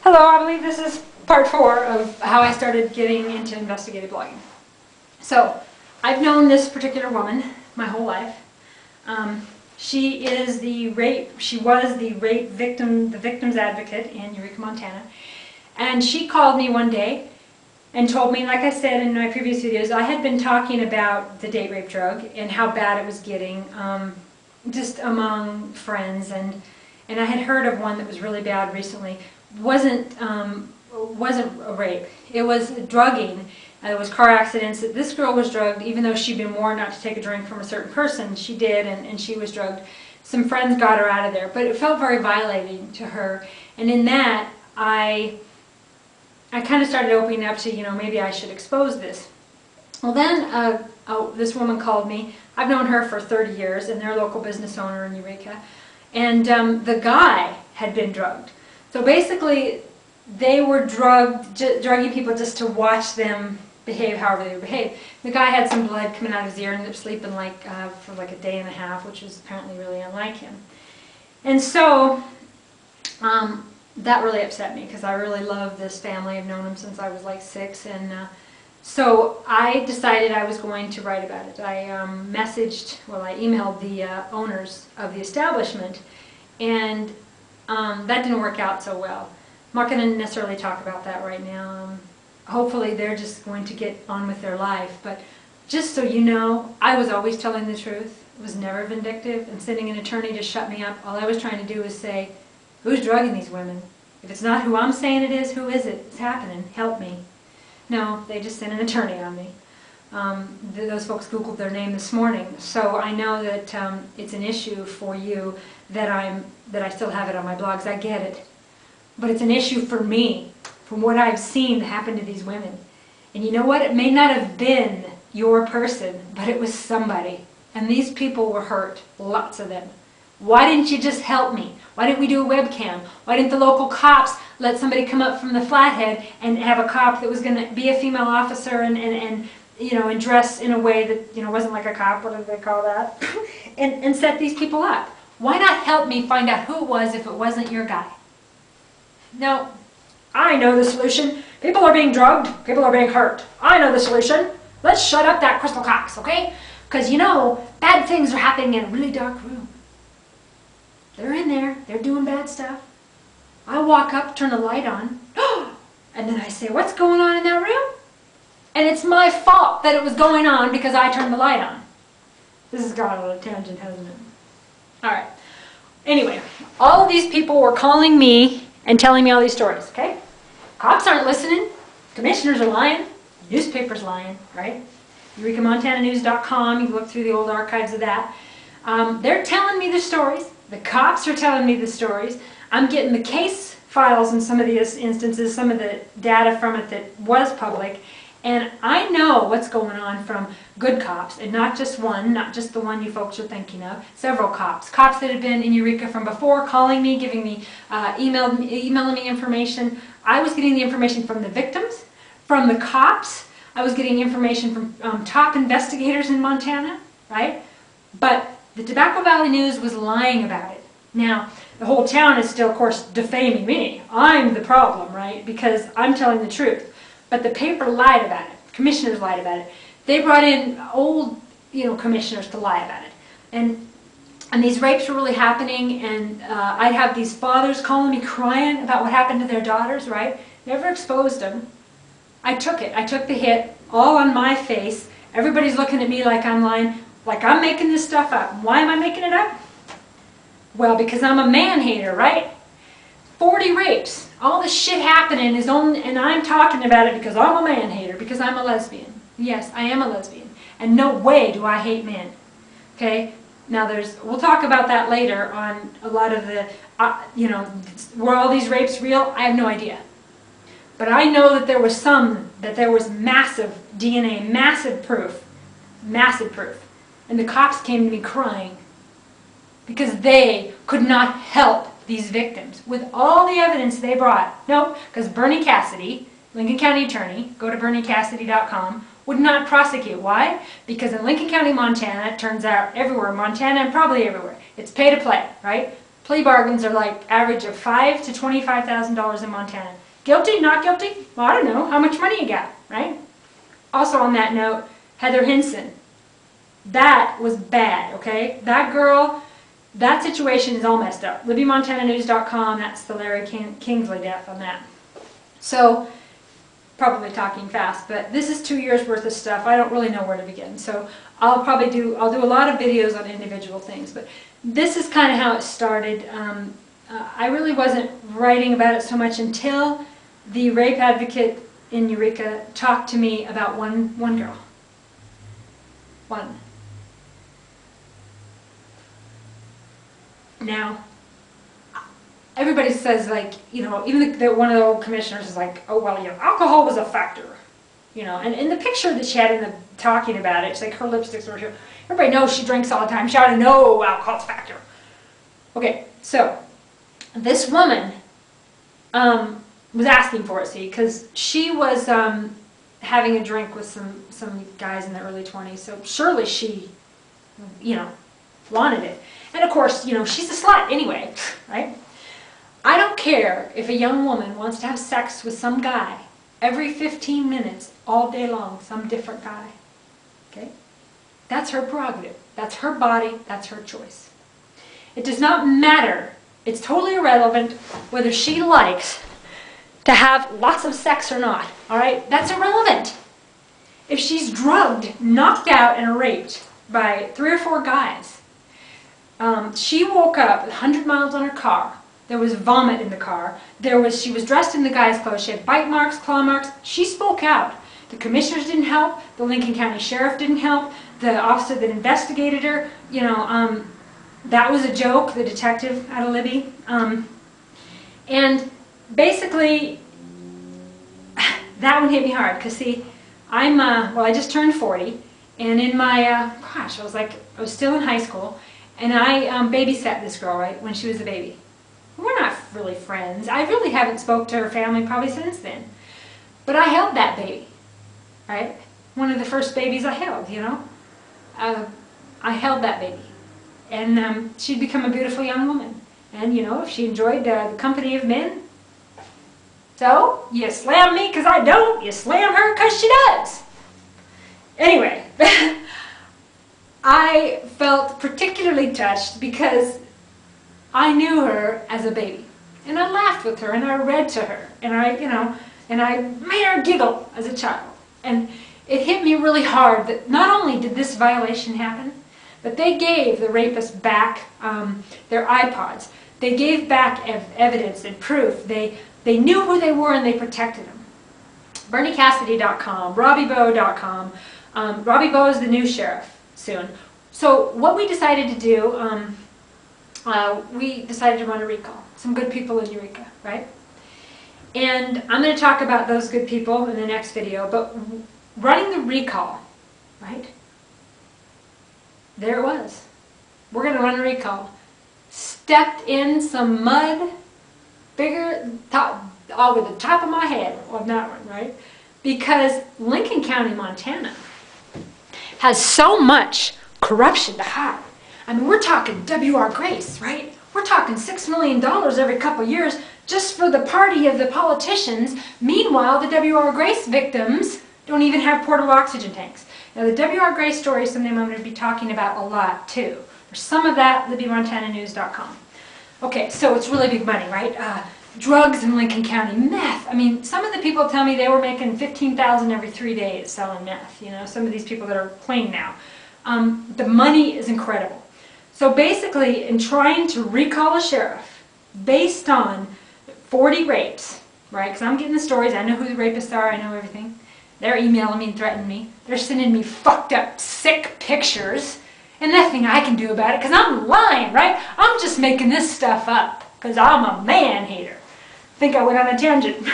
Hello, I believe this is part 4 of how I started getting into investigative blogging. So, I've known this particular woman my whole life. She was the victim's advocate in Eureka, Montana. And she called me one day and told me, like I said in my previous videos, I had been talking about the date rape drug and how bad it was getting, just among friends, and I had heard of one that was really bad recently. Wasn't a rape. It was drugging. It was car accidents. This girl was drugged, even though she'd been warned not to take a drink from a certain person. She did, and she was drugged. Some friends got her out of there, but it felt very violating to her. And in that, I kind of started opening up to, maybe I should expose this. Well, then this woman called me. I've known her for 30 years, and they're a local business owner in Eureka. And the guy had been drugged. So basically, they were drugging people just to watch them behave however they would behave. The guy had some blood coming out of his ear and ended up sleeping for like a day and a half, which was apparently really unlike him. And so that really upset me because I really love this family. I've known them since I was like 6, and so I decided I was going to write about it. I emailed the owners of the establishment, and that didn't work out so well. I'm not going to necessarily talk about that right now. Hopefully they're just going to get on with their life. But just so you know, I was always telling the truth. It was never vindictive. And sending an attorney to shut me up, all I was trying to do was say, who's drugging these women? If it's not who I'm saying it is, who is it? It's happening. Help me. No, they just sent an attorney on me. Those folks Googled their name this morning. So I know that it's an issue for you that I still have it on my blogs. I get it. But it's an issue for me, from what I've seen happen to these women. And you know what? It may not have been your person, but it was somebody. And these people were hurt, lots of them. Why didn't you just help me? Why didn't we do a webcam? Why didn't the local cops let somebody come up from the Flathead and have a cop that was going to be a female officer and dress in a way that, wasn't like a cop, what do they call that? and set these people up. Why not help me find out who it was if it wasn't your guy? No, I know the solution. People are being drugged. People are being hurt. I know the solution. Let's shut up that Crystal Cox, okay? Because, bad things are happening in a really dark room. They're in there. They're doing bad stuff. I walk up, turn the light on, and then I say, what's going on in that room? And it's my fault that it was going on because I turned the light on. This has got on a tangent, hasn't it? All right. Anyway, all of these people were calling me and telling me all these stories, okay? Cops aren't listening. Commissioners are lying. Newspapers lying, right? EurekaMontanaNews.com, you can look through the old archives of that. They're telling me the stories. The cops are telling me the stories. I'm getting the case files in some of these instances, some of the data from it that was public. And I know what's going on from good cops, and not just one, not just the one you folks are thinking of, several cops. Cops that have been in Eureka from before, calling me, giving me, emailing me information. I was getting the information from the victims, from the cops. I was getting information from top investigators in Montana, right? But the Tobacco Valley News was lying about it. Now, the whole town is still, of course, defaming me. I'm the problem, right? Because I'm telling the truth. But the paper lied about it. Commissioners lied about it. They brought in old, commissioners to lie about it. And these rapes were really happening, and I'd have these fathers calling me crying about what happened to their daughters, right? Never exposed them. I took it. I took the hit, all on my face. Everybody's looking at me like I'm lying, like I'm making this stuff up. Why am I making it up? Well, because I'm a man-hater, right? 40 rapes. All this shit happening and I'm talking about it because I'm a man-hater, because I'm a lesbian. Yes, I am a lesbian. And no way do I hate men. Okay? Now we'll talk about that later on a lot of the, were all these rapes real? I have no idea. But I know that there was massive DNA, massive proof. And the cops came to me crying because they could not help these victims with all the evidence they brought. No, because Bernie Cassidy, Lincoln County Attorney, go to BernieCassidy.com, would not prosecute. Why? Because in Lincoln County, Montana, it turns out everywhere, Montana and probably everywhere, it's pay to play, right? Plea bargains are like average of $5,000 to $25,000 in Montana. Guilty, not guilty? Well, I don't know. How much money you got, right? Also on that note, Heather Hinson. That was bad, okay? That girl, that situation is all messed up. LibbyMontanaNews.com, that's the Larry Kingsley death on that. So, probably talking fast, but this is 2 years worth of stuff. I don't really know where to begin. So I'll do a lot of videos on individual things, but this is kind of how it started. I really wasn't writing about it so much until the rape advocate in Eureka talked to me about one girl. One. Now, everybody says, like, you know, even one of the old commissioners is like, oh, well, you know, alcohol was a factor. You know, and in the picture that she had in the talking about it, it's like her lipsticks were here. Everybody knows she drinks all the time. She ought to know alcohol's a factor. Okay, so this woman was asking for it, see, because she was having a drink with some guys in the early 20s, so surely she, you know, wanted it. And of course, you know, she's a slut anyway, right? I don't care if a young woman wants to have sex with some guy every 15 minutes, all day long, some different guy, okay? That's her prerogative. That's her body. That's her choice. It does not matter. It's totally irrelevant whether she likes to have lots of sex or not, all right? That's irrelevant. If she's drugged, knocked out, and raped by 3 or 4 guys, she woke up with 100 miles on her car. There was vomit in the car. She was dressed in the guy's clothes. She had bite marks, claw marks. She spoke out. The commissioners didn't help. The Lincoln County Sheriff didn't help. The officer that investigated her, you know, that was a joke, the detective out of Libby. And basically, that one hit me hard. Because, see, I just turned 40. And in my, I was still in high school. And I babysat this girl, right, when she was a baby. We're not really friends. I really haven't spoke to her family probably since then. But I held that baby, right? One of the first babies I held, you know. I held that baby. And she'd become a beautiful young woman. And, you know, if she enjoyed the company of men, so you slam me because I don't, you slam her because she does. Anyway, I felt particularly touched because I knew her as a baby, and I laughed with her, and I read to her, and I made her giggle as a child. And it hit me really hard that not only did this violation happen, but they gave the rapist back their iPods. They gave back evidence and proof. They knew who they were, and they protected them. BernieCassidy.com, RobbieBowe.com. Robbie Bowe is the new sheriff soon. So what we decided to do, we decided to run a recall. Some good people in Eureka, right? And I'm going to talk about those good people in the next video, but running the recall, right? There it was. We're going to run a recall. Stepped in some mud, bigger, over the top of my head on that one, right? Because Lincoln County, Montana has so much corruption to hide. I mean, we're talking W.R. Grace, right? We're talking $6 million every couple of years just for the party of the politicians. Meanwhile, the W.R. Grace victims don't even have portable oxygen tanks. Now, the W.R. Grace story is something I'm going to be talking about a lot, too. There's some of that, LibbyMontanaNews.com. Okay, so it's really big money, right? Drugs in Lincoln County, meth. I mean, some of the people tell me they were making $15,000 every 3 days selling meth. You know, some of these people that are clean now. The money is incredible. So basically, in trying to recall a sheriff based on 40 rapes, right? Because I'm getting the stories. I know who the rapists are. I know everything. They're emailing me and threatening me. They're sending me fucked up, sick pictures. And nothing I can do about it because I'm lying, right? I'm just making this stuff up because I'm a man-hater. I think I went on a tangent.